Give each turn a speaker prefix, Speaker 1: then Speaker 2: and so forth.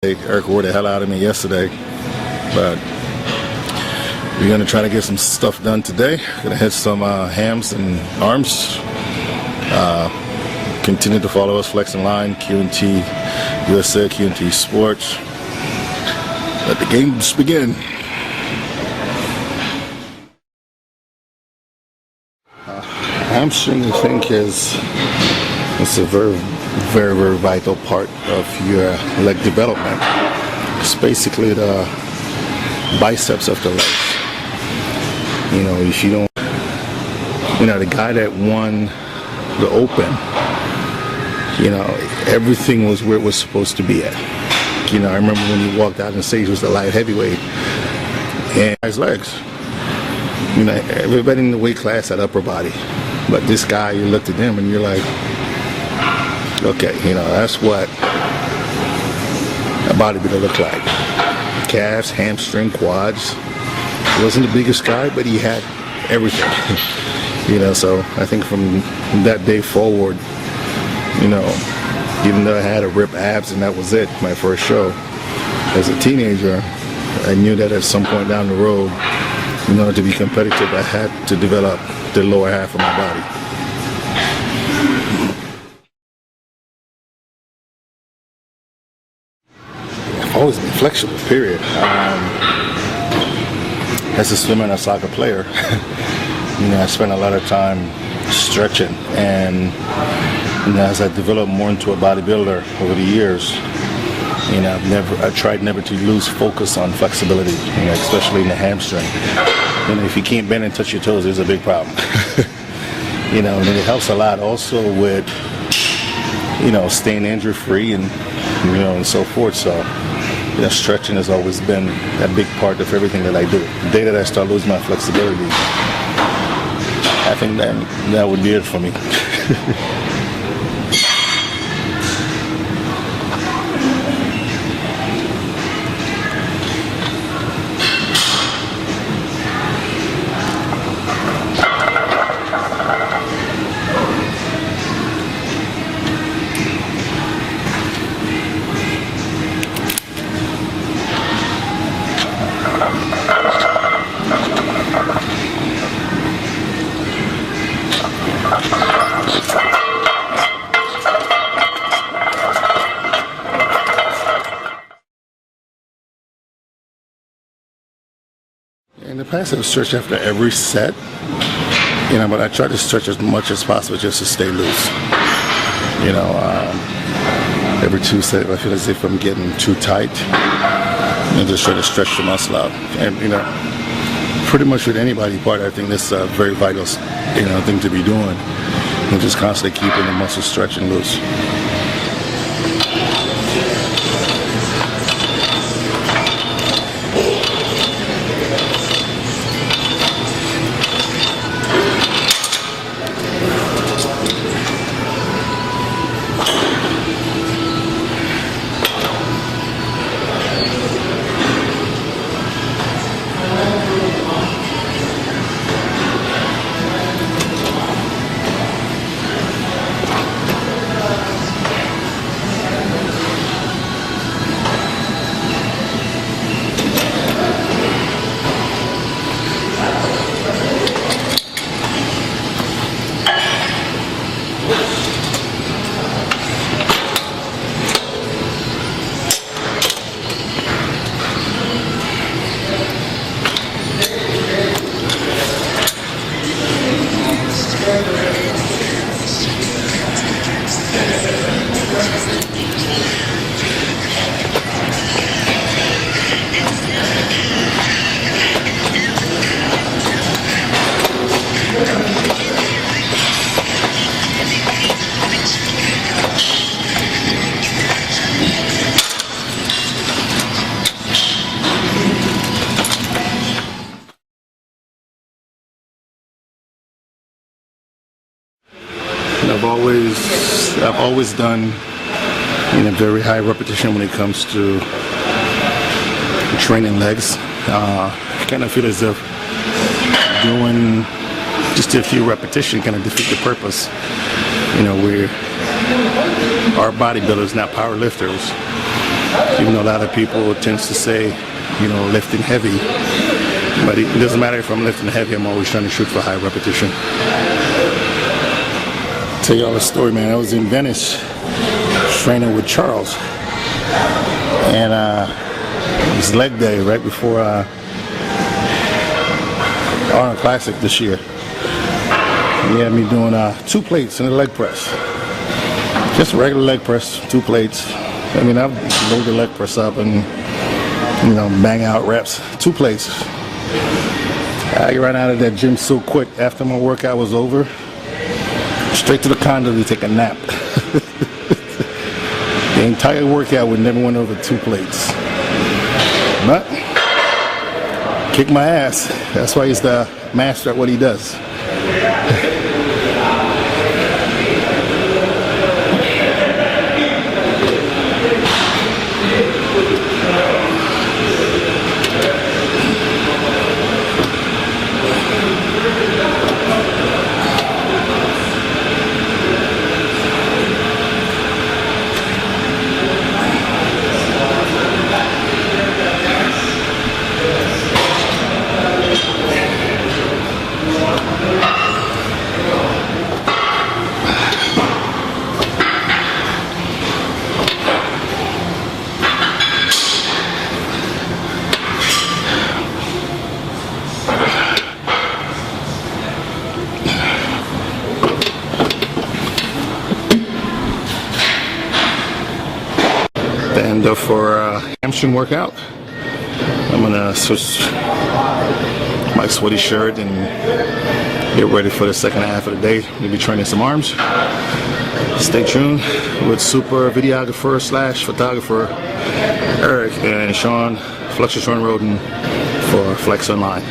Speaker 1: Eric wore the hell out of me yesterday, but we're gonna try to get some stuff done today. Gonna hit some hams and arms. Continue to follow us, Flex and Line, QNT USA, QNT Sports. Let the games begin. Hamstring, I think, is a very vital part of your leg development. It's basically the biceps of the legs. You know, if you don't, the guy that won the Open, everything was where it was supposed to be at. I remember when he walked out on stage, he was the light heavyweight, and his legs. Everybody in the weight class had upper body, but this guy, you looked at him and you're like, okay, that's what a bodybuilder looked like. Calves, hamstring, quads. He wasn't the biggest guy, but he had everything. So I think from that day forward, even though I had a rip abs and that was it, my first show, as a teenager, I knew that at some point down the road, in order to be competitive, I had to develop the lower half of my body. I've always been flexible, period. As a swimmer and a soccer player, I spent a lot of time stretching, and as I developed more into a bodybuilder over the years, I tried never to lose focus on flexibility, especially in the hamstring. If you can't bend and touch your toes, there's a big problem. And it helps a lot also with, staying injury free and, and so forth. So, stretching has always been a big part of everything that I do. The day that I start losing my flexibility, I think that would be it for me. In the past, I would stretch after every set, but I try to stretch as much as possible just to stay loose. Every 2 sets, I feel as if I'm getting too tight, and just try to stretch the muscle out. And pretty much with any body part, I think this is a very vital, thing to be doing, and just constantly keeping the muscle stretching loose. I've always done very high repetition when it comes to training legs. I kind of feel as if doing just a few repetitions kind of defeat the purpose. You know, our bodybuilders, not power lifters, Even though a lot of people tends to say, you know, lifting heavy, but it doesn't matter if I'm lifting heavy. I'm always trying to shoot for high repetition. Tell y'all a story, man. I was in Venice training with Charles, and it was leg day right before Arnold Classic this year. He had me doing 2 plates in the leg press. Just a regular leg press, 2 plates. I mean, I've loaded the leg press up and, you know, bang out reps. 2 plates. I ran out of that gym so quick after my workout was over. Straight to the condo to take a nap. The entire workout would never went over 2 plates. But, kick my ass. That's why he's the master at what he does. And for hamstring workout, I'm gonna switch my sweaty shirt and get ready for the second half of the day. We'll be training some arms. Stay tuned with super videographer / photographer Eric and Shawn Rhoden for Flex Online.